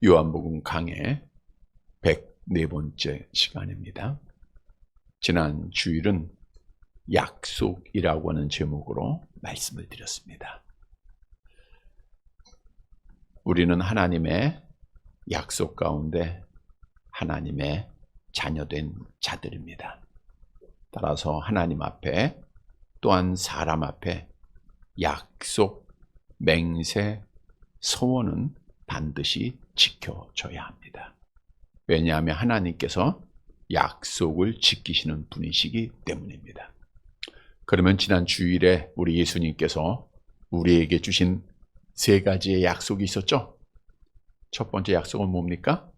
요한복음 강의 104번째 시간입니다. 지난 주일은 약속이라고 하는 제목으로 말씀을 드렸습니다. 우리는 하나님의 약속 가운데 하나님의 자녀된 자들입니다. 따라서 하나님 앞에 또한 사람 앞에 약속, 맹세, 서원은 반드시 지켜져야 합니다. 왜냐하면 하나님께서 약속을 지키시는 분이시기 때문입니다. 그러면 지난 주일에 우리 예수님께서 우리에게 주신 세 가지의 약속이 있었죠? 첫 번째 약속은 뭡니까?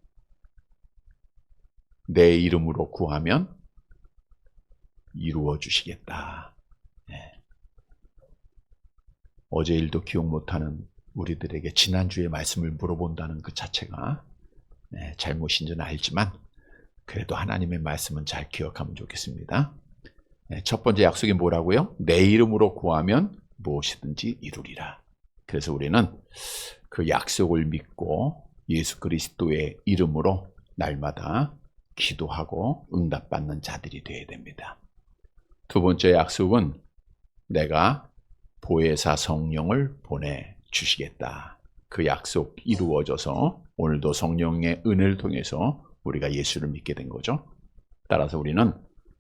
내 이름으로 구하면 이루어 주시겠다. 네. 어제 일도 기억 못하는 우리들에게 지난주에 말씀을 물어본다는 그 자체가 잘못인지는 알지만 그래도 하나님의 말씀은 잘 기억하면 좋겠습니다. 첫 번째 약속이 뭐라고요? 내 이름으로 구하면 무엇이든지 이루리라. 그래서 우리는 그 약속을 믿고 예수 그리스도의 이름으로 날마다 기도하고 응답받는 자들이 되어야 됩니다. 두 번째 약속은 내가 보혜사 성령을 보내주시겠다. 그 약속 이루어져서 오늘도 성령의 은혜를 통해서 우리가 예수를 믿게 된 거죠. 따라서 우리는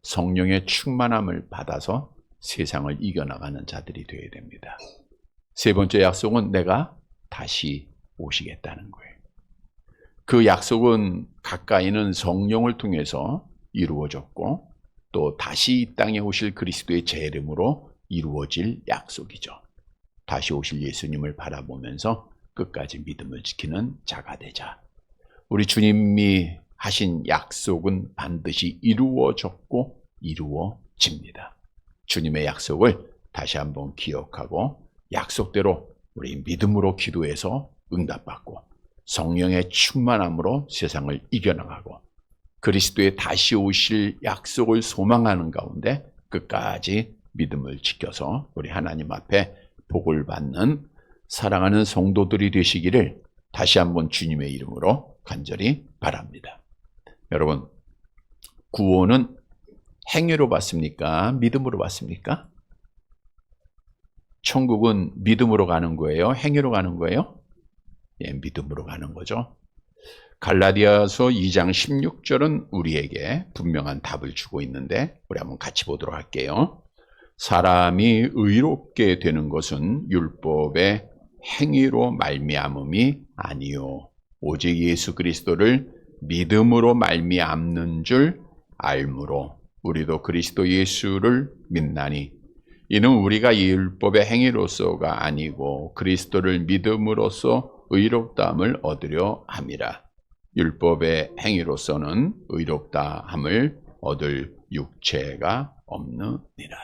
성령의 충만함을 받아서 세상을 이겨나가는 자들이 되어야 됩니다. 세 번째 약속은 내가 다시 오시겠다는 거예요. 그 약속은 가까이는 성령을 통해서 이루어졌고 또 다시 이 땅에 오실 그리스도의 제 이름으로 이루어질 약속이죠. 다시 오실 예수님을 바라보면서 끝까지 믿음을 지키는 자가 되자. 우리 주님이 하신 약속은 반드시 이루어졌고 이루어집니다. 주님의 약속을 다시 한번 기억하고 약속대로 우리 믿음으로 기도해서 응답받고 성령의 충만함으로 세상을 이겨나가고 그리스도의 다시 오실 약속을 소망하는 가운데 끝까지 믿음을 지켜서 우리 하나님 앞에 복을 받는 사랑하는 성도들이 되시기를 다시 한번 주님의 이름으로 간절히 바랍니다. 여러분, 구원은 행위로 받습니까? 믿음으로 받습니까? 천국은 믿음으로 가는 거예요? 행위로 가는 거예요? 예, 믿음으로 가는 거죠. 갈라디아서 2장 16절은 우리에게 분명한 답을 주고 있는데 우리 한번 같이 보도록 할게요. 사람이 의롭게 되는 것은 율법의 행위로 말미암음이 아니요 오직 예수 그리스도를 믿음으로 말미암는 줄 알므로 우리도 그리스도 예수를 믿나니 이는 우리가 율법의 행위로서가 아니고 그리스도를 믿음으로써 의롭다함을 얻으려 함이라. 율법의 행위로서는 의롭다함을 얻을 육체가 없느니라.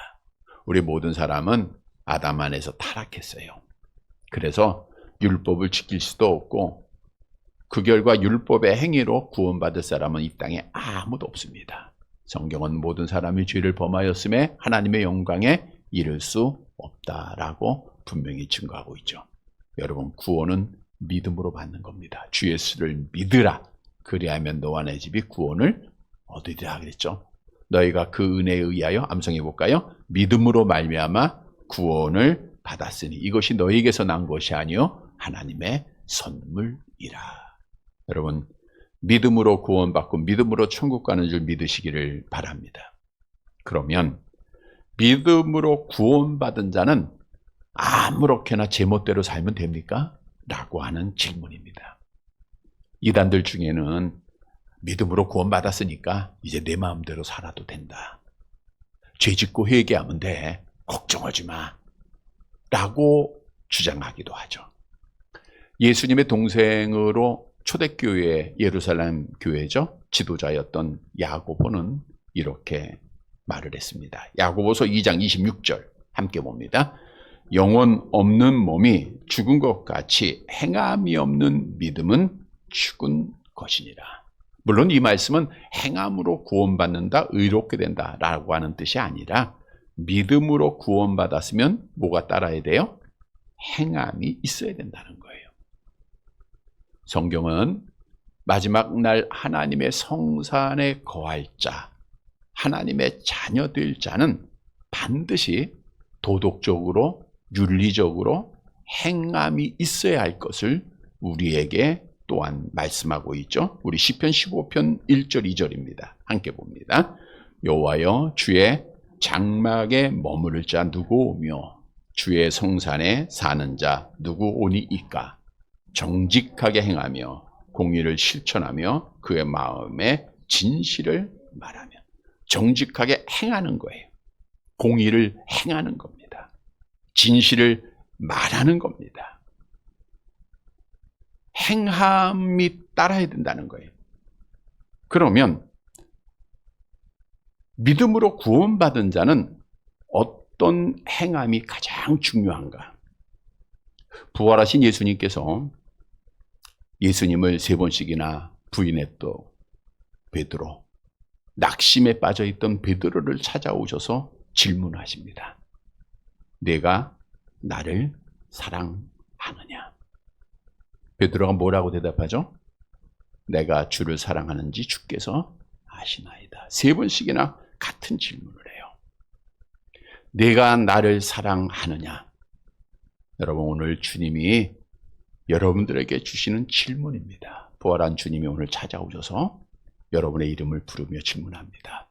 우리 모든 사람은 아담 안에서 타락했어요. 그래서 율법을 지킬 수도 없고 그 결과 율법의 행위로 구원받을 사람은 이 땅에 아무도 없습니다. 성경은 모든 사람이 죄를 범하였음에 하나님의 영광에 이를 수 없다라고 분명히 증거하고 있죠. 여러분, 구원은 믿음으로 받는 겁니다. 주 예수를 믿으라. 그리하면 너와 내 집이 구원을 얻으리라 그랬죠. 너희가 그 은혜에 의하여 암송해 볼까요? 믿음으로 말미암아 구원을 받았으니 이것이 너희에게서 난 것이 아니요 하나님의 선물이라. 여러분, 믿음으로 구원받고 믿음으로 천국 가는 줄 믿으시기를 바랍니다. 그러면 믿음으로 구원받은 자는 아무렇게나 제멋대로 살면 됩니까? 라고 하는 질문입니다. 이단들 중에는 믿음으로 구원받았으니까 이제 내 마음대로 살아도 된다. 죄 짓고 회개하면 돼. 걱정하지 마. 라고 주장하기도 하죠. 예수님의 동생으로 초대교회 예루살렘 교회죠. 지도자였던 야고보는 이렇게 말을 했습니다. 야고보서 2장 26절 함께 봅니다. 영혼 없는 몸이 죽은 것 같이 행함이 없는 믿음은 죽은 것이니라. 물론 이 말씀은 행함으로 구원받는다, 의롭게 된다라고 하는 뜻이 아니라 믿음으로 구원받았으면 뭐가 따라야 돼요? 행함이 있어야 된다는 거예요. 성경은 마지막 날 하나님의 성산에 거할 자, 하나님의 자녀 될 자는 반드시 도덕적으로, 윤리적으로 행함이 있어야 할 것을 우리에게 또한 말씀하고 있죠. 우리 시편 15편 1절 2절입니다. 함께 봅니다. 여호와여, 주의 장막에 머무를 자 누구 오며 주의 성산에 사는 자 누구 오니이까? 정직하게 행하며 공의를 실천하며 그의 마음에 진실을 말하며. 정직하게 행하는 거예요. 공의를 행하는 겁니다. 진실을 말하는 겁니다. 행함이 따라야 된다는 거예요. 그러면 믿음으로 구원받은 자는 어떤 행함이 가장 중요한가? 부활하신 예수님께서 예수님을 3번씩이나 부인했던 베드로, 낙심에 빠져있던 베드로를 찾아오셔서 질문하십니다. 내가 나를 사랑하느냐? 베드로가 뭐라고 대답하죠? 내가 주를 사랑하는지 주께서 아시나이다. 3번씩이나 같은 질문을 해요. 내가 나를 사랑하느냐? 여러분, 오늘 주님이 여러분들에게 주시는 질문입니다. 부활한 주님이 오늘 찾아오셔서 여러분의 이름을 부르며 질문합니다.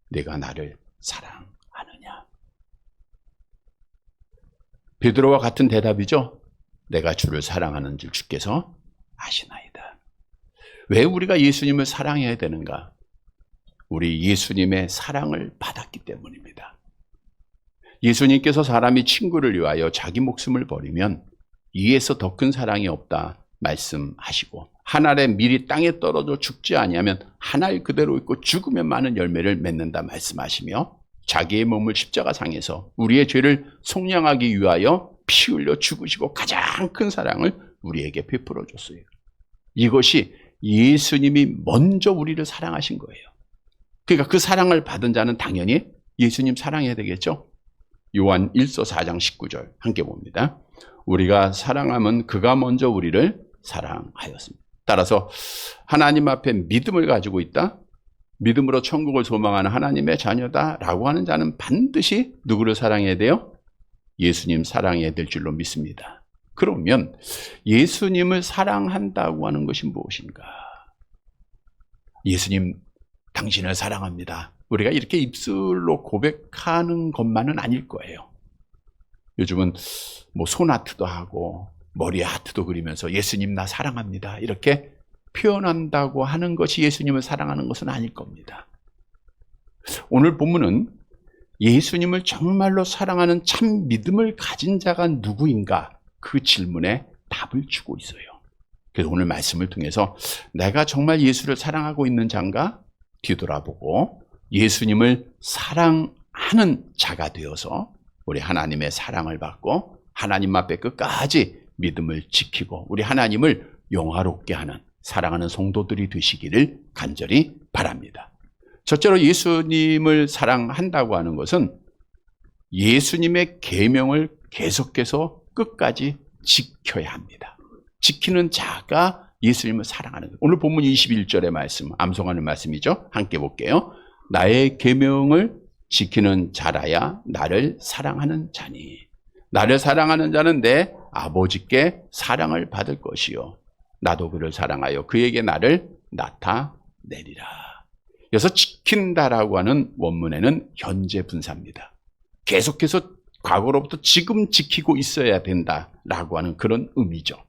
내가 나를 사랑하느냐? 베드로와 같은 대답이죠. 내가 주를 사랑하는 줄 주께서 아시나이다. 왜 우리가 예수님을 사랑해야 되는가? 우리 예수님의 사랑을 받았기 때문입니다. 예수님께서 사람이 친구를 위하여 자기 목숨을 버리면 이에서 더 큰 사랑이 없다 말씀하시고, 한 알의 밀이 땅에 떨어져 죽지 아니하면 한 알 그대로 있고 죽으면 많은 열매를 맺는다 말씀하시며, 자기의 몸을 십자가상에서 우리의 죄를 속량하기 위하여 피 흘려 죽으시고 가장 큰 사랑을 우리에게 베풀어 줬어요. 이것이 예수님이 먼저 우리를 사랑하신 거예요. 그러니까 그 사랑을 받은 자는 당연히 예수님 사랑해야 되겠죠. 요한 1서 4장 19절 함께 봅니다. 우리가 사랑하면 그가 먼저 우리를 사랑하였습니다. 따라서 하나님 앞에 믿음을 가지고 있다, 믿음으로 천국을 소망하는 하나님의 자녀다라고 하는 자는 반드시 누구를 사랑해야 돼요? 예수님 사랑해야 될 줄로 믿습니다. 그러면 예수님을 사랑한다고 하는 것이 무엇인가? 예수님, 당신을 사랑합니다. 우리가 이렇게 입술로 고백하는 것만은 아닐 거예요. 요즘은 뭐 손아트도 하고 머리에 하트도 그리면서 예수님 나 사랑합니다 이렇게 표현한다고 하는 것이 예수님을 사랑하는 것은 아닐 겁니다. 오늘 본문은 예수님을 정말로 사랑하는 참 믿음을 가진 자가 누구인가, 그 질문에 답을 주고 있어요. 그래서 오늘 말씀을 통해서 내가 정말 예수를 사랑하고 있는 자인가 뒤돌아보고 예수님을 사랑하는 자가 되어서 우리 하나님의 사랑을 받고 하나님 앞에 끝까지 믿음을 지키고 우리 하나님을 영화롭게 하는 사랑하는 성도들이 되시기를 간절히 바랍니다. 첫째로 예수님을 사랑한다고 하는 것은 예수님의 계명을 계속해서 끝까지 지켜야 합니다. 지키는 자가 예수님을 사랑하는 거예요. 오늘 본문 21절의 말씀, 암송하는 말씀이죠. 함께 볼게요. 나의 계명을 지키는 자라야 나를 사랑하는 자니, 나를 사랑하는 자는 내 아버지께 사랑을 받을 것이요 나도 그를 사랑하여 그에게 나를 나타내리라. 그래서 지킨다라고 하는 원문에는 현재 분사입니다. 계속해서 과거로부터 지금 지키고 있어야 된다라고 하는 그런 의미죠.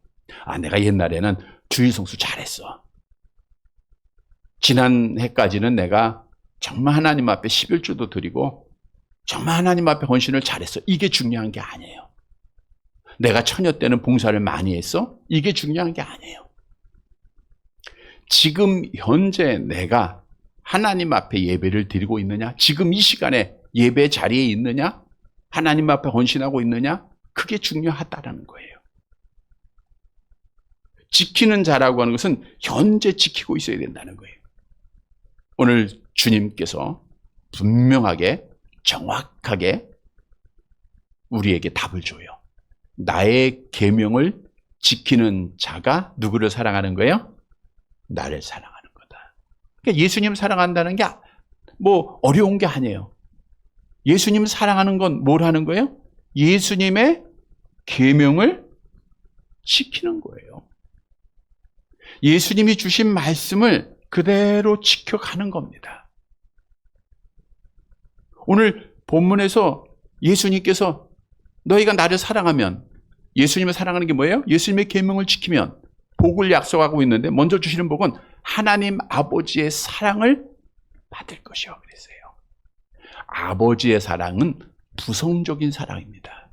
내가 옛날에는 주일 성수 잘했어. 지난해까지는 내가 정말 하나님 앞에 11주도 드리고 정말 하나님 앞에 헌신을 잘했어. 이게 중요한 게 아니에요. 내가 처녀 때는 봉사를 많이 했어. 이게 중요한 게 아니에요. 지금 현재 내가 하나님 앞에 예배를 드리고 있느냐? 지금 이 시간에 예배 자리에 있느냐? 하나님 앞에 헌신하고 있느냐? 그게 중요하다라는 거예요. 지키는 자라고 하는 것은 현재 지키고 있어야 된다는 거예요. 오늘 주님께서 분명하게 정확하게 우리에게 답을 줘요. 나의 계명을 지키는 자가 누구를 사랑하는 거예요? 나를 사랑하는 거다. 그러니까 예수님 사랑한다는 게 뭐 어려운 게 아니에요. 예수님 사랑하는 건 뭘 하는 거예요? 예수님의 계명을 지키는 거예요. 예수님이 주신 말씀을 그대로 지켜가는 겁니다. 오늘 본문에서 예수님께서 너희가 나를 사랑하면, 예수님을 사랑하는 게 뭐예요? 예수님의 계명을 지키면 복을 약속하고 있는데, 먼저 주시는 복은 하나님 아버지의 사랑을 받을 것이요 그랬어요. 아버지의 사랑은 부성적인 사랑입니다.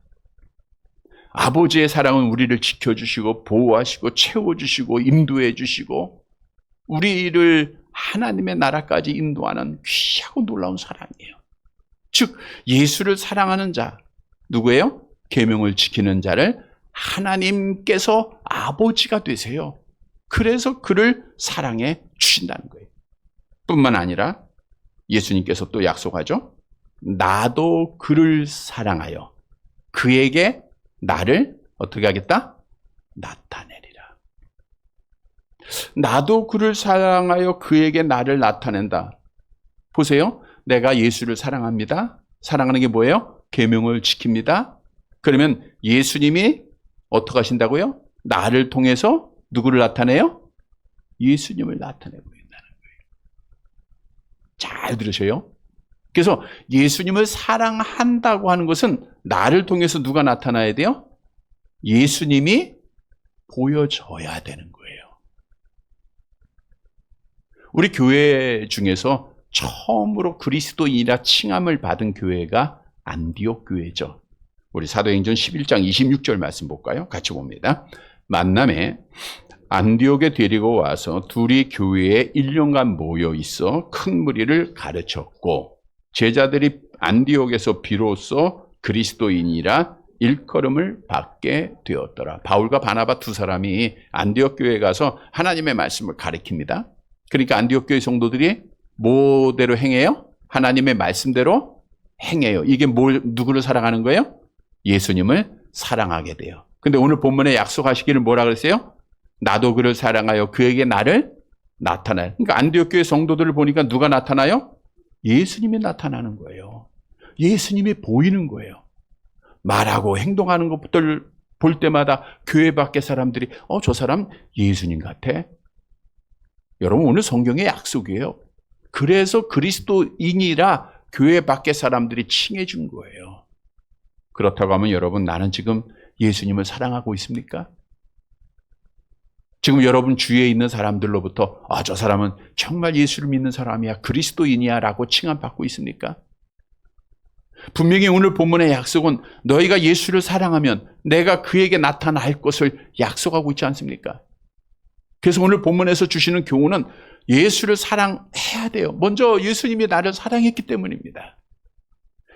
아버지의 사랑은 우리를 지켜주시고 보호하시고 채워주시고 인도해 주시고 우리를 하나님의 나라까지 인도하는 귀하고 놀라운 사랑이에요. 즉 예수를 사랑하는 자, 누구예요? 계명을 지키는 자를 하나님께서 아버지가 되세요. 그래서 그를 사랑해 주신다는 거예요. 뿐만 아니라 예수님께서 또 약속하죠. 나도 그를 사랑하여 그에게 나를 어떻게 하겠다? 나타내리라. 나도 그를 사랑하여 그에게 나를 나타낸다. 보세요. 내가 예수를 사랑합니다. 사랑하는 게 뭐예요? 계명을 지킵니다. 그러면 예수님이 어떻게 하신다고요? 나를 통해서 누구를 나타내요? 예수님을 나타내고 있다는 거예요. 잘 들으셔요. 그래서 예수님을 사랑한다고 하는 것은 나를 통해서 누가 나타나야 돼요? 예수님이 보여져야 되는 거예요. 우리 교회 중에서 처음으로 그리스도인이라 칭함을 받은 교회가 안디옥 교회죠. 우리 사도행전 11장 26절 말씀 볼까요? 같이 봅니다. 만남에 안디옥에 데리고 와서 둘이 교회에 1년간 모여 있어 큰 무리를 가르쳤고 제자들이 안디옥에서 비로소 그리스도인이라 일컬음을 받게 되었더라. 바울과 바나바 두 사람이 안디옥 교회에 가서 하나님의 말씀을 가르칩니다. 그러니까 안디옥 교회 성도들이 뭐대로 행해요? 하나님의 말씀대로 행해요. 이게 누구를 사랑하는 거예요? 예수님을 사랑하게 돼요. 근데 오늘 본문에 약속하시기를 뭐라 그랬어요? 나도 그를 사랑하여 그에게 나를 나타나요. 그러니까 안디옥 교회 성도들을 보니까 누가 나타나요? 예수님이 나타나는 거예요. 예수님이 보이는 거예요. 말하고 행동하는 것들 볼 때마다 교회 밖의 사람들이 저 사람 예수님 같아. 여러분 오늘 성경의 약속이에요. 그래서 그리스도인이라 교회 밖의 사람들이 칭해 준 거예요. 그렇다고 하면 여러분 나는 지금 예수님을 사랑하고 있습니까? 지금 여러분 주위에 있는 사람들로부터 저 사람은 정말 예수를 믿는 사람이야, 그리스도인이야 라고 칭함받고 있습니까? 분명히 오늘 본문의 약속은 너희가 예수를 사랑하면 내가 그에게 나타날 것을 약속하고 있지 않습니까? 그래서 오늘 본문에서 주시는 교훈은 예수를 사랑해야 돼요. 먼저 예수님이 나를 사랑했기 때문입니다.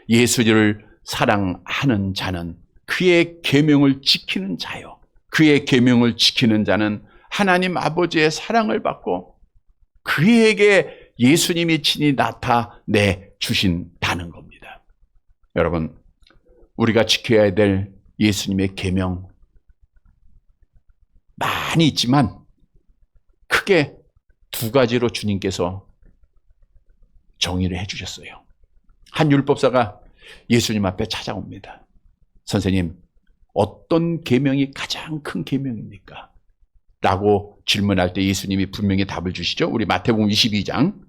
예수를 사랑하는 자는 그의 계명을 지키는 자요. 그의 계명을 지키는 자는 하나님 아버지의 사랑을 받고 그에게 예수님이 친히 나타내 주신다는 겁니다. 여러분, 우리가 지켜야 될 예수님의 계명 많이 있지만 크게 두 가지로 주님께서 정의를 해주셨어요. 한 율법사가 예수님 앞에 찾아옵니다. 선생님, 어떤 계명이 가장 큰 계명입니까? 라고 질문할 때 예수님이 분명히 답을 주시죠. 우리 마태복음 22장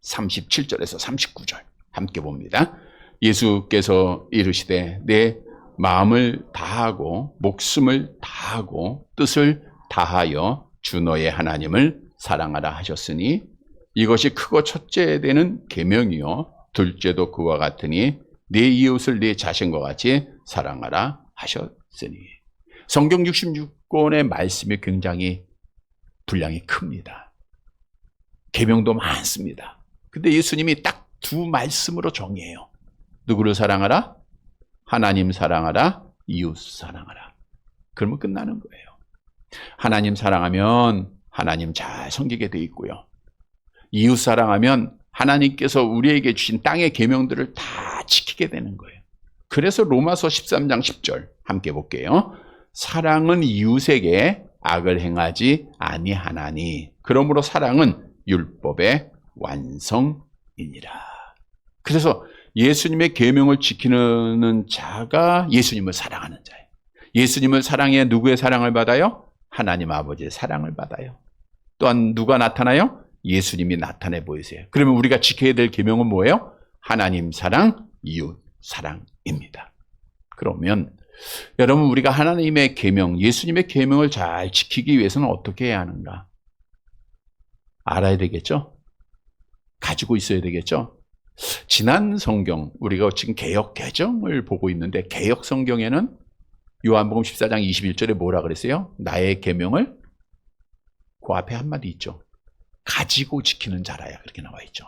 37절에서 39절 함께 봅니다. 예수께서 이르시되 내 마음을 다하고 목숨을 다하고 뜻을 다하여 주 너의 하나님을 사랑하라 하셨으니 이것이 크고 첫째 되는 계명이요 둘째도 그와 같으니 내 이웃을 내 자신과 같이 사랑하라 하셨으니. 성경 66권의 말씀이 굉장히 분량이 큽니다. 계명도 많습니다. 근데 예수님이 딱 두 말씀으로 정의해요. 누구를 사랑하라? 하나님 사랑하라, 이웃 사랑하라. 그러면 끝나는 거예요. 하나님 사랑하면 하나님 잘 섬기게 돼 있고요. 이웃 사랑하면 하나님께서 우리에게 주신 땅의 계명들을 다 지키게 되는 거예요. 그래서 로마서 13장 10절 함께 볼게요. 사랑은 이웃에게 악을 행하지 아니하나니 그러므로 사랑은 율법의 완성이니라. 그래서 예수님의 계명을 지키는 자가 예수님을 사랑하는 자예요. 예수님을 사랑해 누구의 사랑을 받아요? 하나님 아버지의 사랑을 받아요. 또한 누가 나타나요? 예수님이 나타내 보이세요. 그러면 우리가 지켜야 될 계명은 뭐예요? 하나님 사랑, 이웃 사랑입니다. 그러면 여러분 우리가 하나님의 계명, 예수님의 계명을 잘 지키기 위해서는 어떻게 해야 하는가? 알아야 되겠죠? 가지고 있어야 되겠죠? 지난 성경, 우리가 지금 개역 개정을 보고 있는데 개역 성경에는 요한복음 14장 21절에 뭐라 그랬어요? 나의 계명을 그 앞에 한마디 있죠. 가지고 지키는 자라야 그렇게 나와 있죠.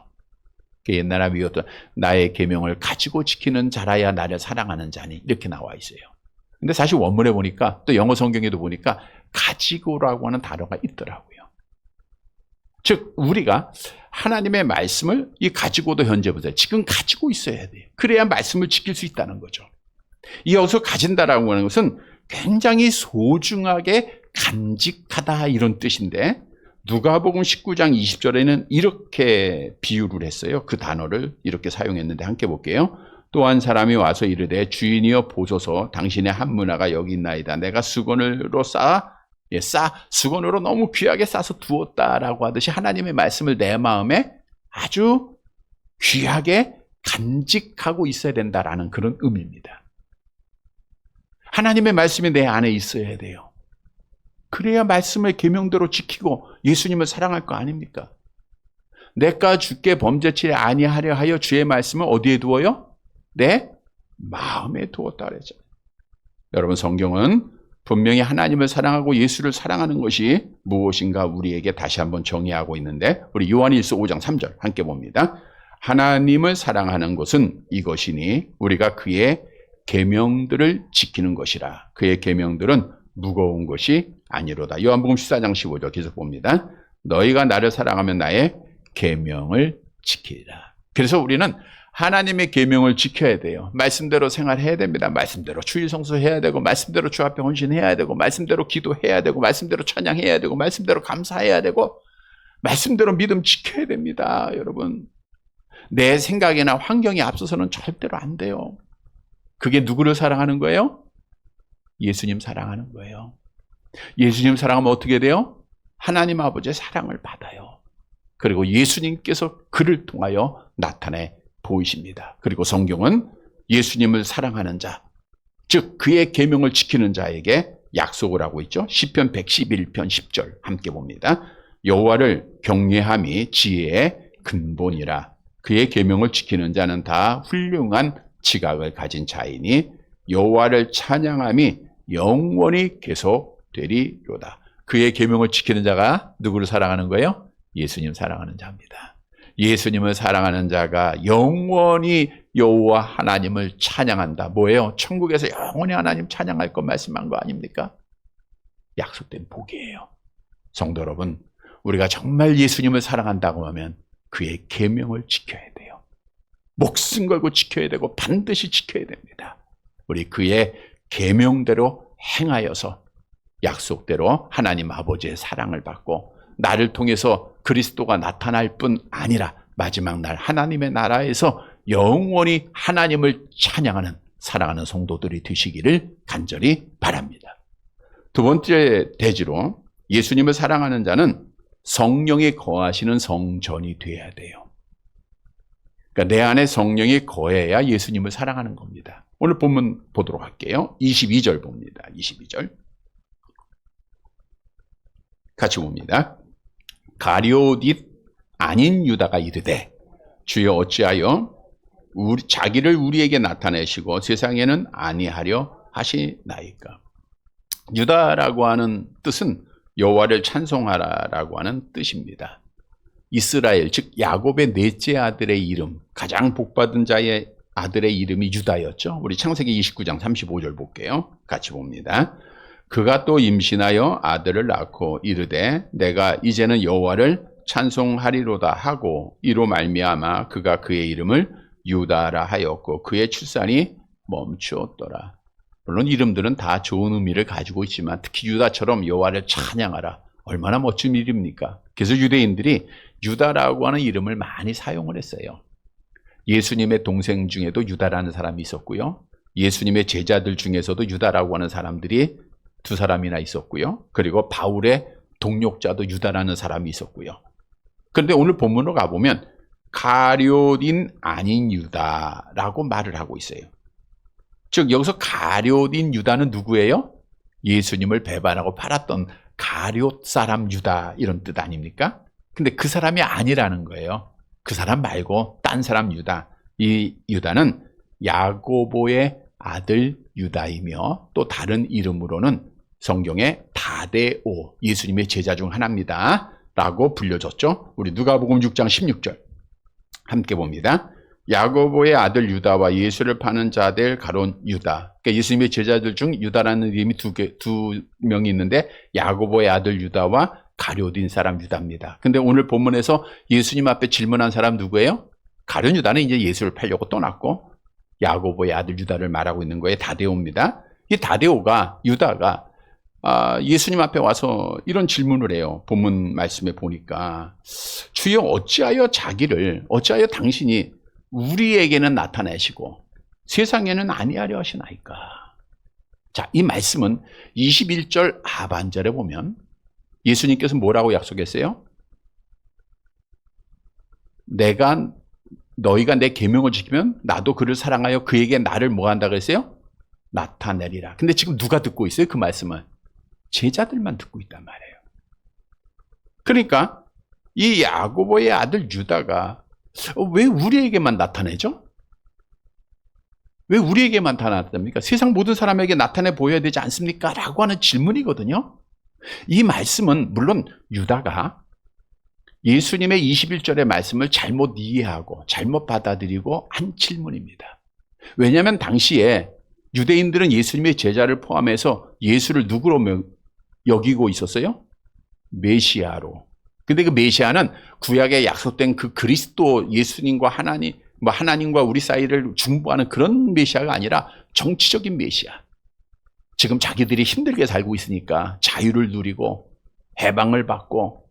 옛날에 미웠던 나의 계명을 가지고 지키는 자라야 나를 사랑하는 자니 이렇게 나와 있어요. 근데 사실 원문에 보니까 또 영어 성경에도 보니까 가지고라고 하는 단어가 있더라고요. 즉 우리가 하나님의 말씀을 이 가지고도 현재 보세요. 지금 가지고 있어야 돼요. 그래야 말씀을 지킬 수 있다는 거죠. 이 여기서 가진다라고 하는 것은 굉장히 소중하게 간직하다 이런 뜻인데 누가복음 19장 20절에는 이렇게 비유를 했어요. 그 단어를 이렇게 사용했는데 함께 볼게요. 또 한 사람이 와서 이르되 주인이여 보소서 당신의 한 문화가 여기 있나이다. 내가 수건으로 수건으로 너무 귀하게 싸서 두었다라고 하듯이 하나님의 말씀을 내 마음에 아주 귀하게 간직하고 있어야 된다라는 그런 의미입니다. 하나님의 말씀이 내 안에 있어야 돼요. 그래야 말씀을 계명대로 지키고 예수님을 사랑할 거 아닙니까? 내가 주께 범죄치 아니하려 하여 주의 말씀을 어디에 두어요? 내 마음에 두었다 그랬잖아요. 여러분 성경은 분명히 하나님을 사랑하고 예수를 사랑하는 것이 무엇인가 우리에게 다시 한번 정의하고 있는데 우리 요한일서 5장 3절 함께 봅니다. 하나님을 사랑하는 것은 이것이니 우리가 그의 계명들을 지키는 것이라. 그의 계명들은 무거운 것이 아니로다. 요한복음 14장 15절 계속 봅니다. 너희가 나를 사랑하면 나의 계명을 지키리라. 그래서 우리는 하나님의 계명을 지켜야 돼요. 말씀대로 생활해야 됩니다. 말씀대로 주일성수해야 되고 말씀대로 주 앞에 헌신해야 되고 말씀대로 기도해야 되고 말씀대로 찬양해야 되고 말씀대로 감사해야 되고 말씀대로 믿음 지켜야 됩니다. 여러분 내 생각이나 환경이 앞서서는 절대로 안 돼요. 그게 누구를 사랑하는 거예요? 예수님 사랑하는 거예요. 예수님 사랑하면 어떻게 돼요? 하나님 아버지의 사랑을 받아요. 그리고 예수님께서 그를 통하여 나타내 보이십니다. 그리고 성경은 예수님을 사랑하는 자, 즉 그의 계명을 지키는 자에게 약속을 하고 있죠. 시편 111편 10절 함께 봅니다. 여호와를 경외함이 지혜의 근본이라. 그의 계명을 지키는 자는 다 훌륭한 지각을 가진 자이니 여호와를 찬양함이 영원히 계속되리로다. 그의 계명을 지키는 자가 누구를 사랑하는 거예요? 예수님 사랑하는 자입니다. 예수님을 사랑하는 자가 영원히 여호와 하나님을 찬양한다. 뭐예요? 천국에서 영원히 하나님 찬양할 것 말씀한 거 아닙니까? 약속된 복이에요. 성도 여러분, 우리가 정말 예수님을 사랑한다고 하면 그의 계명을 지켜야 돼요. 목숨 걸고 지켜야 되고 반드시 지켜야 됩니다. 우리 그의 계명대로 행하여서 약속대로 하나님 아버지의 사랑을 받고 나를 통해서 그리스도가 나타날 뿐 아니라 마지막 날 하나님의 나라에서 영원히 하나님을 찬양하는 사랑하는 성도들이 되시기를 간절히 바랍니다. 두 번째 대지로 예수님을 사랑하는 자는 성령이 거하시는 성전이 되어야 돼요. 그러니까 내 안에 성령이 거해야 예수님을 사랑하는 겁니다. 오늘 본문 보도록 할게요. 22절 봅니다. 22절. 같이 봅니다. 가룟옷 아닌 유다가 이르되 주여 어찌하여 자기를 우리에게 나타내시고 세상에는 아니하려 하시나이까. 유다라고 하는 뜻은 여호와를 찬송하라라고 하는 뜻입니다. 이스라엘 즉 야곱의 넷째 아들의 이름, 가장 복받은 자의 아들의 이름이 유다였죠. 우리 창세기 29장 35절 볼게요. 같이 봅니다. 그가 또 임신하여 아들을 낳고 이르되 내가 이제는 여호와를 찬송하리로다 하고 이로 말미암아 그가 그의 이름을 유다라 하였고 그의 출산이 멈추었더라. 물론 이름들은 다 좋은 의미를 가지고 있지만 특히 유다처럼 여호와를 찬양하라. 얼마나 멋진 이름입니까? 그래서 유대인들이 유다라고 하는 이름을 많이 사용을 했어요. 예수님의 동생 중에도 유다라는 사람이 있었고요. 예수님의 제자들 중에서도 유다라고 하는 사람들이 2사람이나 있었고요. 그리고 바울의 동역자도 유다라는 사람이 있었고요. 그런데 오늘 본문으로 가보면 가룟인 아닌 유다라고 말을 하고 있어요. 즉 여기서 가룟인 유다는 누구예요? 예수님을 배반하고 팔았던 가룟 사람 유다 이런 뜻 아닙니까? 근데 그 사람이 아니라는 거예요. 그 사람 말고 딴 사람 유다. 이 유다는 야고보의 아들 유다이며 또 다른 이름으로는 성경에 다데오, 예수님의 제자 중 하나입니다 라고 불려졌죠. 우리 누가복음 6장 16절 함께 봅니다. 야고보의 아들 유다와 예수를 파는 자들 가론 유다. 그러니까 예수님의 제자들 중 유다라는 이름이 두 명이 있는데 야고보의 아들 유다와 가룟인 사람 유다입니다. 근데 오늘 본문에서 예수님 앞에 질문한 사람 누구예요? 가룟 유다는 이제 예수를 팔려고 떠났고 야고보의 아들 유다를 말하고 있는 거예요. 다데오입니다. 이 다데오가 유다가 예수님 앞에 와서 이런 질문을 해요. 본문 말씀에 보니까 주여 어찌하여 당신이 우리에게는 나타내시고 세상에는 아니하려 하시나이까. 자, 이 말씀은 21절 하반절에 보면 예수님께서 뭐라고 약속했어요? 너희가 내 계명을 지키면 나도 그를 사랑하여 그에게 나를 뭐 한다고 했어요? 나타내리라. 근데 지금 누가 듣고 있어요? 그 말씀은 제자들만 듣고 있단 말이에요. 그러니까 이 야고보의 아들 유다가 왜 우리에게만 나타내죠? 왜 우리에게만 나타납니까? 세상 모든 사람에게 나타내 보여야 되지 않습니까? 라고 하는 질문이거든요. 이 말씀은 물론 유다가 예수님의 21절의 말씀을 잘못 이해하고 잘못 받아들이고 한 질문입니다. 왜냐하면 당시에 유대인들은 예수님의 제자를 포함해서 예수를 누구로 여기고 있었어요? 메시아로. 근데 그 메시아는 구약에 약속된 그 그리스도 예수님과 하나님과 우리 사이를 중보하는 그런 메시아가 아니라 정치적인 메시아. 지금 자기들이 힘들게 살고 있으니까 자유를 누리고 해방을 받고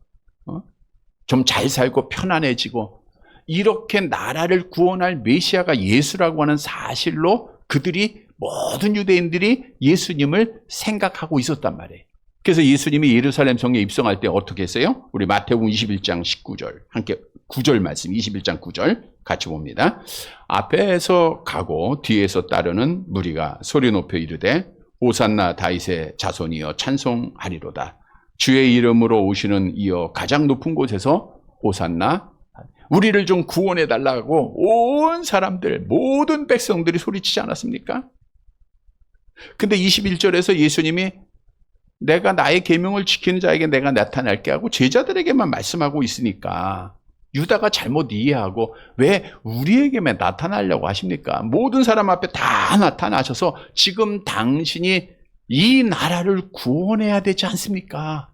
좀 잘 살고 편안해지고 이렇게 나라를 구원할 메시아가 예수라고 하는 사실로 그들이 모든 유대인들이 예수님을 생각하고 있었단 말이에요. 그래서 예수님이 예루살렘 성에 입성할 때 어떻게 했어요? 우리 마태복음 21장 19절 함께 9절 말씀 21장 9절 같이 봅니다. 앞에서 가고 뒤에서 따르는 무리가 소리 높여 이르되 호산나 다윗의 자손이여 찬송하리로다. 주의 이름으로 오시는 이여 가장 높은 곳에서 호산나 우리를 좀 구원해 달라고 온 사람들 모든 백성들이 소리치지 않았습니까? 근데 21절에서 예수님이 내가 나의 계명을 지키는 자에게 내가 나타날게 하고 제자들에게만 말씀하고 있으니까 유다가 잘못 이해하고 왜 우리에게만 나타나려고 하십니까? 모든 사람 앞에 다 나타나셔서 지금 당신이 이 나라를 구원해야 되지 않습니까?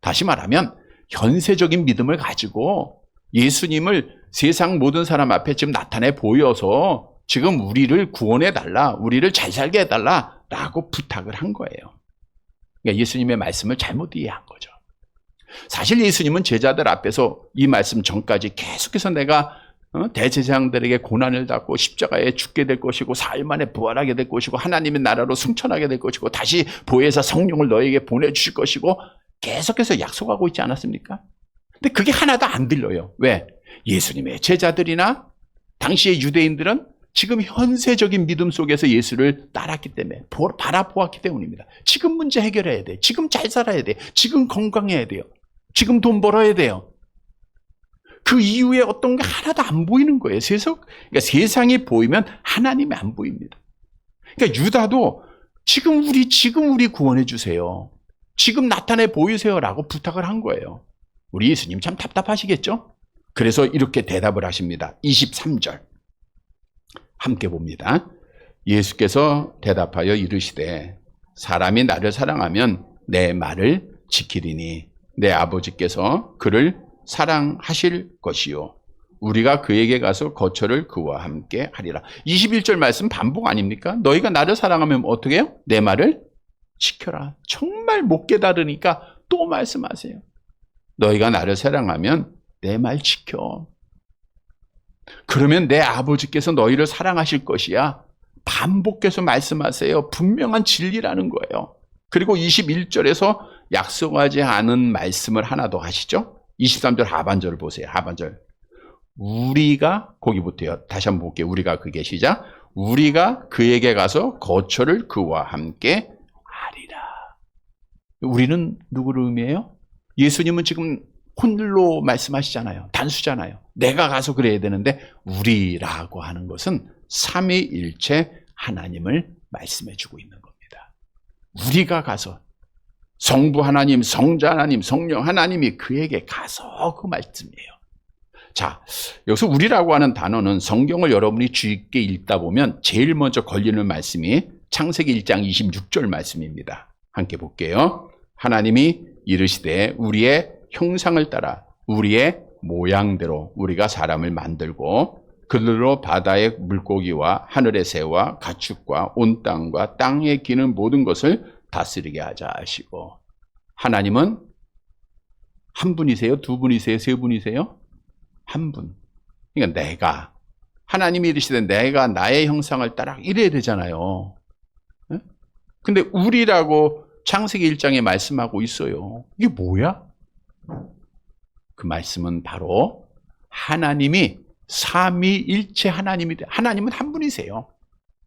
다시 말하면 현세적인 믿음을 가지고 예수님을 세상 모든 사람 앞에 지금 나타내 보여서 지금 우리를 구원해 달라, 우리를 잘 살게 해달라 라고 부탁을 한 거예요. 그러니까 예수님의 말씀을 잘못 이해한 거죠. 사실 예수님은 제자들 앞에서 이 말씀 전까지 계속해서 내가 대제사장들에게 고난을 받고 십자가에 죽게 될 것이고 사흘 만에 부활하게 될 것이고 하나님의 나라로 승천하게 될 것이고 다시 보혜사 성령을 너에게 보내주실 것이고 계속해서 약속하고 있지 않았습니까? 근데 그게 하나도 안 들려요. 왜? 예수님의 제자들이나 당시의 유대인들은 지금 현세적인 믿음 속에서 예수를 따랐기 때문에 바라보았기 때문입니다. 지금 문제 해결해야 돼. 지금 잘 살아야 돼. 지금 건강해야 돼요. 지금 돈 벌어야 돼요. 그 이후에 어떤 게 하나도 안 보이는 거예요. 그러니까 세상이 보이면 하나님이 안 보입니다. 그러니까 유다도 지금 우리 구원해 주세요. 지금 나타내 보이세요라고 부탁을 한 거예요. 우리 예수님 참 답답하시겠죠? 그래서 이렇게 대답을 하십니다. 23절 함께 봅니다. 예수께서 대답하여 이르시되 사람이 나를 사랑하면 내 말을 지키리니 내 아버지께서 그를 사랑하실 것이요 우리가 그에게 가서 거처를 그와 함께 하리라. 21절 말씀 반복 아닙니까? 너희가 나를 사랑하면 어떻게 해요? 내 말을 지켜라. 정말 못 깨달으니까 또 말씀하세요. 너희가 나를 사랑하면 내 말 지켜. 그러면 내 아버지께서 너희를 사랑하실 것이야. 반복해서 말씀하세요. 분명한 진리라는 거예요. 그리고 21절에서 약속하지 않은 말씀을 하나 더 하시죠. 23절 하반절을 보세요. 하반절. 우리가, 거기부터요. 다시 한번 볼게요. 우리가 그게 시작. 우리가 그에게 가서 거처를 그와 함께 하리라. 우리는 누구를 의미해요? 예수님은 지금 홀로 말씀하시잖아요. 단수잖아요. 내가 가서 그래야 되는데 우리라고 하는 것은 삼위일체 하나님을 말씀해 주고 있는 겁니다. 우리가 가서 성부 하나님, 성자 하나님, 성령 하나님이 그에게 가서 그 말씀이에요. 자, 여기서 우리라고 하는 단어는 성경을 여러분이 주의 있게 읽다 보면 제일 먼저 걸리는 말씀이 창세기 1장 26절 말씀입니다. 함께 볼게요. 하나님이 이르시되 우리의 형상을 따라 우리의 모양대로 우리가 사람을 만들고 그들로 바다의 물고기와 하늘의 새와 가축과 온 땅과 땅에 기는 모든 것을 다스리게 하자 하시고. 하나님은 한 분이세요? 두 분이세요? 세 분이세요? 한 분. 그러니까 내가, 하나님이 이르시되 내가 나의 형상을 따라 이래야 되잖아요. 근데 우리라고 창세기 1장에 말씀하고 있어요. 이게 뭐야? 그 말씀은 바로 하나님이 삼위일체 하나님이, 하나님은 한 분이세요.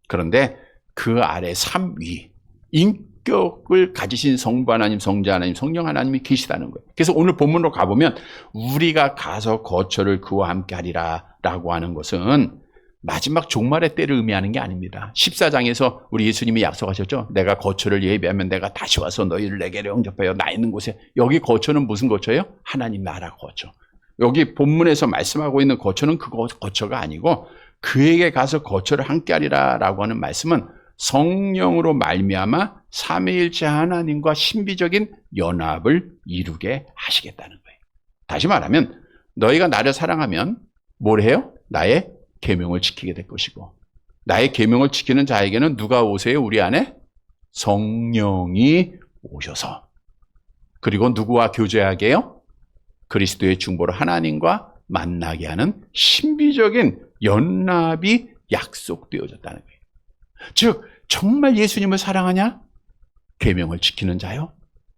그런데 그 아래 삼위, 인격을 가지신 성부 하나님, 성자 하나님, 성령 하나님이 계시다는 거예요. 그래서 오늘 본문으로 가보면 우리가 가서 거처를 그와 함께 하리라 라고 하는 것은 마지막 종말의 때를 의미하는 게 아닙니다. 14장에서 우리 예수님이 약속하셨죠. 내가 거처를 예비하면 내가 다시 와서 너희를 내게로 영접하여 나 있는 곳에. 여기 거처는 무슨 거처예요? 하나님 나라 거처. 여기 본문에서 말씀하고 있는 거처는 그 거처가 아니고 그에게 가서 거처를 함께 하리라 라고 하는 말씀은 성령으로 말미암아 삼위일체 하나님과 신비적인 연합을 이루게 하시겠다는 거예요. 다시 말하면 너희가 나를 사랑하면 뭘 해요? 나의 계명을 지키게 될 것이고, 나의 계명을 지키는 자에게는 누가 오세요? 우리 안에 성령이 오셔서, 그리고 누구와 교제하게 해요? 그리스도의 중보로 하나님과 만나게 하는 신비적인 연합이 약속되어졌다는 거예요. 즉 정말 예수님을 사랑하냐? 계명을 지키는 자요.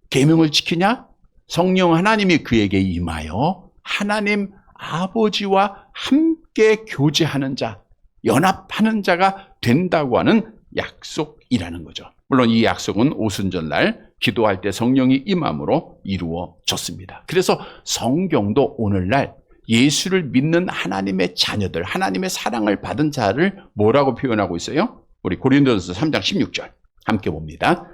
계명을 지키냐? 성령 하나님이 그에게 임하여 하나님 아버지와 함께 교제하는 자, 연합하는 자가 된다고 하는 약속이라는 거죠. 물론 이 약속은 오순절날 기도할 때 성령이 임함으로 이루어졌습니다. 그래서 성경도 오늘날 예수를 믿는 하나님의 자녀들, 하나님의 사랑을 받은 자를 뭐라고 표현하고 있어요? 우리 고린도전서 3장 16절 함께 봅니다.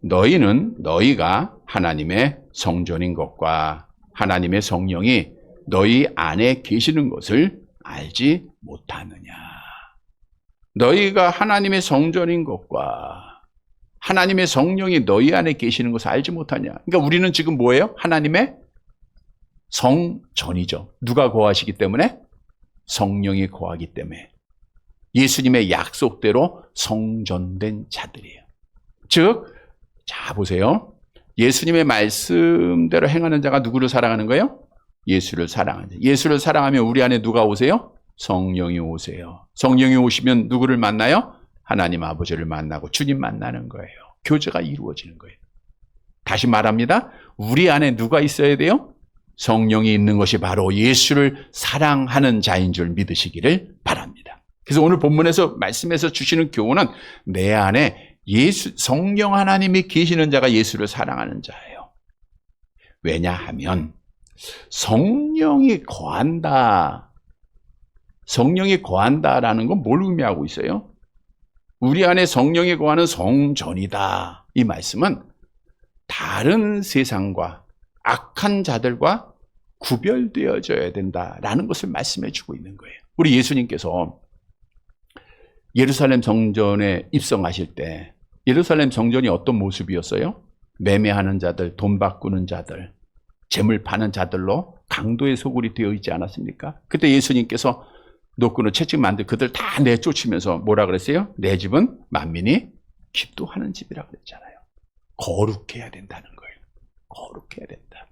너희가 하나님의 성전인 것과 하나님의 성령이 너희 안에 계시는 것을 알지 못하느냐. 너희가 하나님의 성전인 것과 하나님의 성령이 너희 안에 계시는 것을 알지 못하냐. 그러니까 우리는 지금 뭐예요? 하나님의 성전이죠. 누가 거하시기 때문에? 성령이 거하기 때문에. 예수님의 약속대로 성전된 자들이에요. 즉, 자 보세요. 예수님의 말씀대로 행하는 자가 누구를 사랑하는 거예요? 예수를 사랑하는 자. 예수를 사랑하면 우리 안에 누가 오세요? 성령이 오세요. 성령이 오시면 누구를 만나요? 하나님 아버지를 만나고 주님 만나는 거예요. 교제가 이루어지는 거예요. 다시 말합니다. 우리 안에 누가 있어야 돼요? 성령이 있는 것이 바로 예수를 사랑하는 자인 줄 믿으시기를 바랍니다. 그래서 오늘 본문에서 말씀해서 주시는 교훈은 내 안에 성령 하나님이 계시는 자가 예수를 사랑하는 자예요. 왜냐하면 성령이 거한다. 성령이 거한다라는 건 뭘 의미하고 있어요? 우리 안에 성령이 거하는 성전이다. 이 말씀은 다른 세상과 악한 자들과 구별되어져야 된다라는 것을 말씀해 주고 있는 거예요. 우리 예수님께서 예루살렘 성전에 입성하실 때 예루살렘 성전이 어떤 모습이었어요? 매매하는 자들, 돈 바꾸는 자들, 재물 파는 자들로 강도의 소굴이 되어 있지 않았습니까? 그때 예수님께서 노끈으로 채찍 만들 그들 다 내쫓으면서 뭐라 그랬어요? 내 집은 만민이 기도하는 집이라고 그랬잖아요. 거룩해야 된다는 거예요. 거룩해야 된다.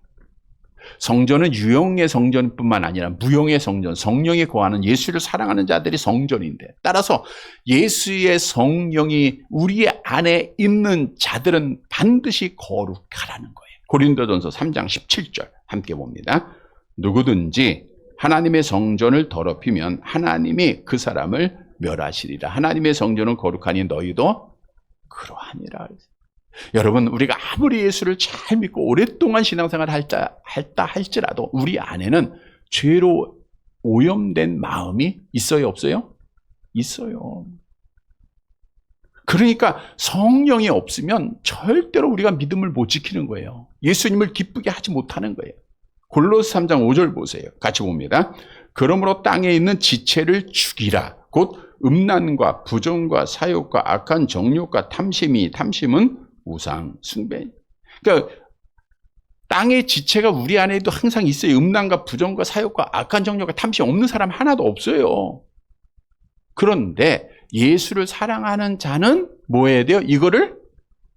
성전은 유형의 성전뿐만 아니라 무형의 성전, 성령이 거하는 예수를 사랑하는 자들이 성전인데, 따라서 예수의 성령이 우리 안에 있는 자들은 반드시 거룩하라는 거예요. 고린도전서 3장 17절 함께 봅니다. 누구든지 하나님의 성전을 더럽히면 하나님이 그 사람을 멸하시리라. 하나님의 성전은 거룩하니 너희도 그러하니라. 여러분, 우리가 아무리 예수를 잘 믿고 오랫동안 신앙생활을 할다 할지라도 우리 안에는 죄로 오염된 마음이 있어요, 없어요? 있어요. 그러니까 성령이 없으면 절대로 우리가 믿음을 못 지키는 거예요. 예수님을 기쁘게 하지 못하는 거예요. 골로새 3장 5절 보세요. 같이 봅니다. 그러므로 땅에 있는 지체를 죽이라. 곧 음란과 부정과 사욕과 악한 정욕과 탐심은 우상 숭배. 그러니까 땅의 지체가 우리 안에도 항상 있어요. 음란과 부정과 사욕과 악한 정욕과 탐심 없는 사람 하나도 없어요. 그런데 예수를 사랑하는 자는 뭐 해야 돼요? 이거를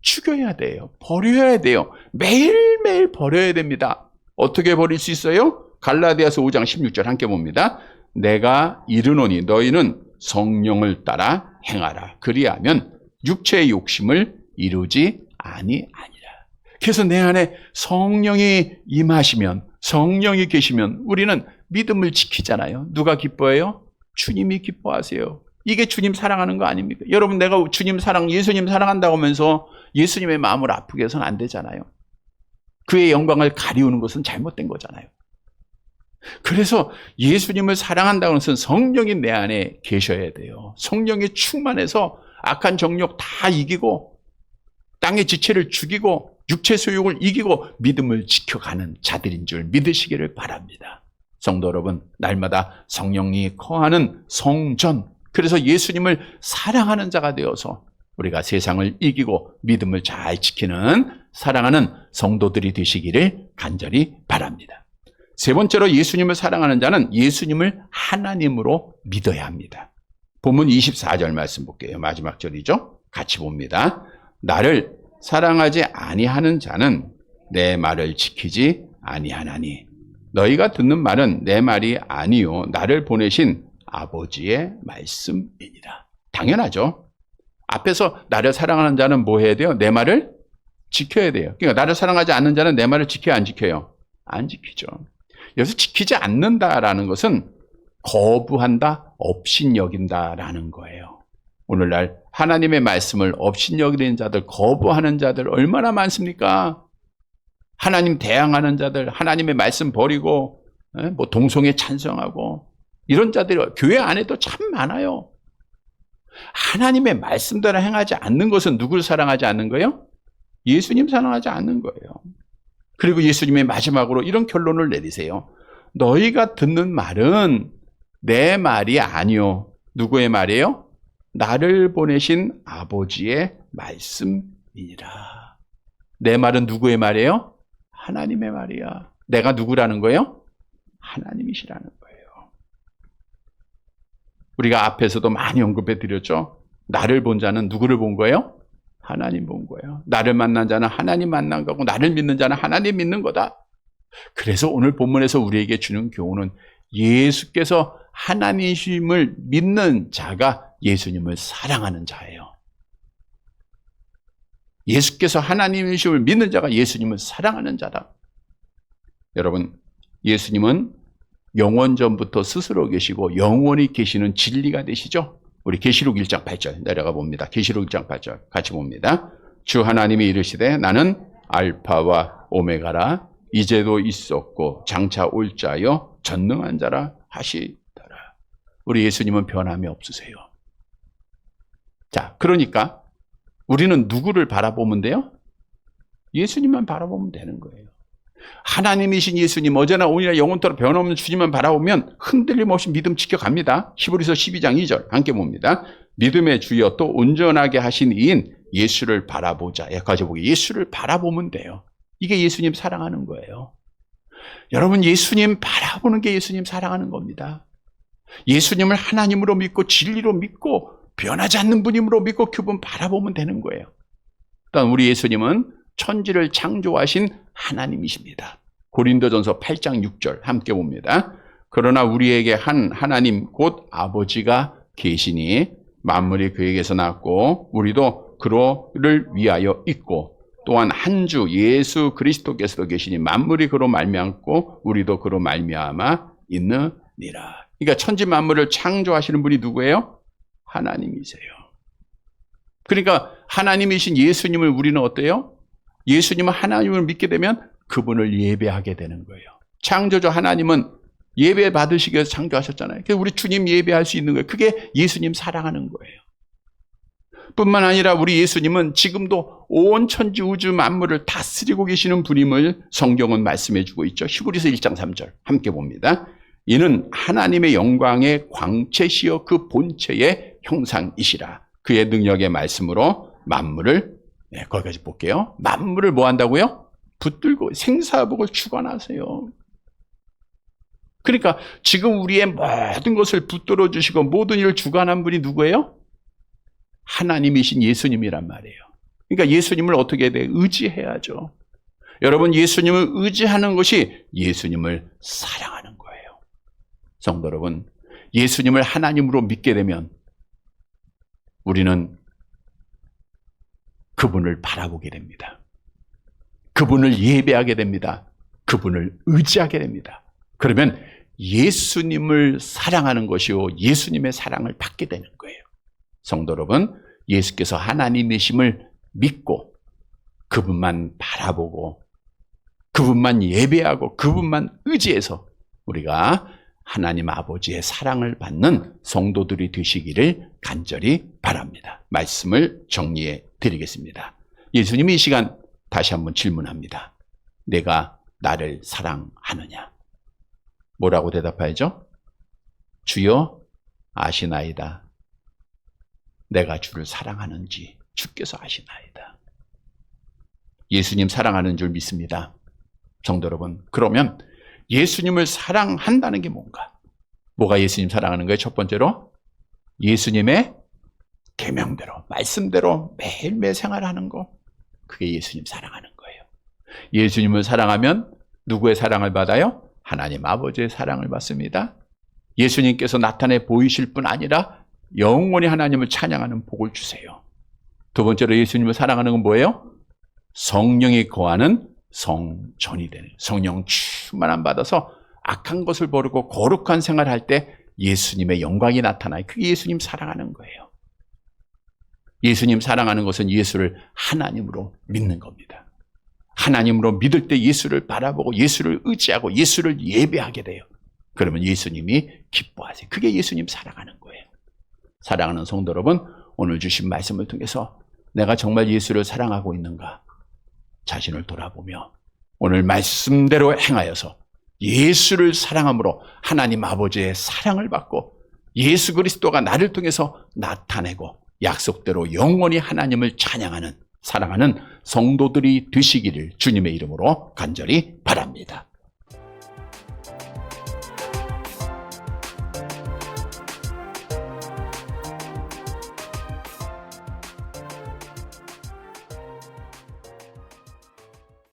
죽여야 돼요. 버려야 돼요. 매일매일 버려야 됩니다. 어떻게 버릴 수 있어요? 갈라디아서 5장 16절 함께 봅니다. 내가 이르노니 너희는 성령을 따라 행하라. 그리하면 육체의 욕심을 이루지 아니하니라. 그래서 내 안에 성령이 임하시면, 성령이 계시면 우리는 믿음을 지키잖아요. 누가 기뻐해요? 주님이 기뻐하세요. 이게 주님 사랑하는 거 아닙니까? 여러분, 내가 주님 사랑, 예수님 사랑한다고 하면서 예수님의 마음을 아프게 해서는 안 되잖아요. 그의 영광을 가리우는 것은 잘못된 거잖아요. 그래서 예수님을 사랑한다고 해서 성령이 내 안에 계셔야 돼요. 성령이 충만해서 악한 정욕 다 이기고 땅의 지체를 죽이고 육체 소욕을 이기고 믿음을 지켜가는 자들인 줄 믿으시기를 바랍니다. 성도 여러분, 날마다 성령이 거하는 성전, 그래서 예수님을 사랑하는 자가 되어서 우리가 세상을 이기고 믿음을 잘 지키는 사랑하는 성도들이 되시기를 간절히 바랍니다. 세 번째로 예수님을 사랑하는 자는 예수님을 하나님으로 믿어야 합니다. 본문 24절 말씀 볼게요. 마지막 절이죠. 같이 봅니다. 나를 사랑하지 아니하는 자는 내 말을 지키지 아니하나니 너희가 듣는 말은 내 말이 아니요 나를 보내신 아버지의 말씀이니라. 당연하죠. 앞에서 나를 사랑하는 자는 뭐 해야 돼요? 내 말을 지켜야 돼요. 그러니까 나를 사랑하지 않는 자는 내 말을 지켜야 안 지켜요? 안 지키죠. 여기서 지키지 않는다라는 것은 거부한다, 업신여긴다라는 거예요. 오늘날 하나님의 말씀을 업신여기는 자들, 거부하는 자들 얼마나 많습니까? 하나님 대항하는 자들, 하나님의 말씀 버리고 뭐 동성애 찬성하고 이런 자들이 교회 안에도 참 많아요. 하나님의 말씀대로 행하지 않는 것은 누구를 사랑하지 않는 거예요? 예수님 사랑하지 않는 거예요. 그리고 예수님의 마지막으로 이런 결론을 내리세요. 너희가 듣는 말은 내 말이 아니요. 누구의 말이에요? 나를 보내신 아버지의 말씀이니라. 내 말은 누구의 말이에요? 하나님의 말이야. 내가 누구라는 거예요? 하나님이시라는 거예요. 우리가 앞에서도 많이 언급해 드렸죠. 나를 본 자는 누구를 본 거예요? 하나님 본 거예요. 나를 만난 자는 하나님 만난 거고 나를 믿는 자는 하나님 믿는 거다. 그래서 오늘 본문에서 우리에게 주는 교훈은 예수께서 하나님이심을 믿는 자가 예수님을 사랑하는 자예요. 예수께서 하나님이심을 믿는 자가 예수님을 사랑하는 자다. 여러분, 예수님은 영원 전부터 스스로 계시고 영원히 계시는 진리가 되시죠? 우리 계시록 1장 8절 내려가 봅니다. 계시록 1장 8절 같이 봅니다. 주 하나님이 이르시되 나는 알파와 오메가라 이제도 있었고 장차 올 자여 전능한 자라 하시더라. 우리 예수님은 변함이 없으세요. 자, 그러니까 우리는 누구를 바라보면 돼요? 예수님만 바라보면 되는 거예요. 하나님이신 예수님, 어제나 오늘이나 영원토록 변함없는 주님만 바라보면 흔들림 없이 믿음 지켜갑니다. 히브리서 12장 2절 함께 봅니다. 믿음의 주여 또 온전하게 하신 이인 예수를 바라보자. 여기까지 보기 예수를 바라보면 돼요. 이게 예수님 사랑하는 거예요. 여러분, 예수님 바라보는 게 예수님 사랑하는 겁니다. 예수님을 하나님으로 믿고 진리로 믿고 변하지 않는 분임으로 믿고 그분 바라보면 되는 거예요. 일단 우리 예수님은 천지를 창조하신 하나님이십니다. 고린도전서 8장 6절 함께 봅니다. 그러나 우리에게 한 하나님 곧 아버지가 계시니 만물이 그에게서 났고 우리도 그를 위하여 있고 또한 한 주 예수 그리스도께서도 계시니 만물이 그로 말미암고 우리도 그로 말미암아 있느니라. 그러니까 천지 만물을 창조하시는 분이 누구예요? 하나님이세요. 그러니까 하나님이신 예수님을 우리는 어때요? 예수님은 하나님을 믿게 되면 그분을 예배하게 되는 거예요. 창조주 하나님은 예배 받으시기 위해서 창조하셨잖아요. 그래서 우리 주님 예배할 수 있는 거예요. 그게 예수님 사랑하는 거예요. 뿐만 아니라 우리 예수님은 지금도 온 천지 우주 만물을 다스리고 계시는 분임을 성경은 말씀해 주고 있죠. 히브리서 1장 3절 함께 봅니다. 이는 하나님의 영광의 광채시여 그 본체의 형상이시라. 그의 능력의 말씀으로 만물을, 거기까지 볼게요. 만물을 뭐 한다고요? 붙들고 생사복을 주관하세요. 그러니까 지금 우리의 모든 것을 붙들어 주시고 모든 일을 주관한 분이 누구예요? 하나님이신 예수님이란 말이에요. 그러니까 예수님을 어떻게 해야 돼요? 의지해야죠. 여러분, 예수님을 의지하는 것이 예수님을 사랑하는 거예요. 성도 여러분, 예수님을 하나님으로 믿게 되면 우리는 그분을 바라보게 됩니다. 그분을 예배하게 됩니다. 그분을 의지하게 됩니다. 그러면 예수님을 사랑하는 것이요, 예수님의 사랑을 받게 되는 거예요. 성도 여러분, 예수께서 하나님이심을 믿고 그분만 바라보고 그분만 예배하고 그분만 의지해서 우리가 하나님 아버지의 사랑을 받는 성도들이 되시기를 간절히 바랍니다. 말씀을 정리해 드리겠습니다. 예수님이 이 시간 다시 한번 질문합니다. 내가 나를 사랑하느냐? 뭐라고 대답하죠? 주여 아시나이다. 내가 주를 사랑하는지 주께서 아시나이다. 예수님 사랑하는 줄 믿습니다. 성도 여러분, 그러면 예수님을 사랑한다는 게 뭔가? 뭐가 예수님 사랑하는 거예요? 첫 번째로 예수님의 계명대로, 말씀대로 매일매일 생활하는 거. 그게 예수님 사랑하는 거예요. 예수님을 사랑하면 누구의 사랑을 받아요? 하나님 아버지의 사랑을 받습니다. 예수님께서 나타내 보이실 뿐 아니라 영원히 하나님을 찬양하는 복을 주세요. 두 번째로 예수님을 사랑하는 건 뭐예요? 성령이 거하는 성전이 되는, 성령 충만함 받아서 악한 것을 버리고 거룩한 생활할 때 예수님의 영광이 나타나요. 그게 예수님 사랑하는 거예요. 예수님 사랑하는 것은 예수를 하나님으로 믿는 겁니다. 하나님으로 믿을 때 예수를 바라보고 예수를 의지하고 예수를 예배하게 돼요. 그러면 예수님이 기뻐하세요. 그게 예수님 사랑하는 거예요. 사랑하는 성도 여러분, 오늘 주신 말씀을 통해서 내가 정말 예수를 사랑하고 있는가? 자신을 돌아보며 오늘 말씀대로 행하여서 예수를 사랑함으로 하나님 아버지의 사랑을 받고 예수 그리스도가 나를 통해서 나타내고 약속대로 영원히 하나님을 찬양하는, 사랑하는 성도들이 되시기를 주님의 이름으로 간절히 바랍니다.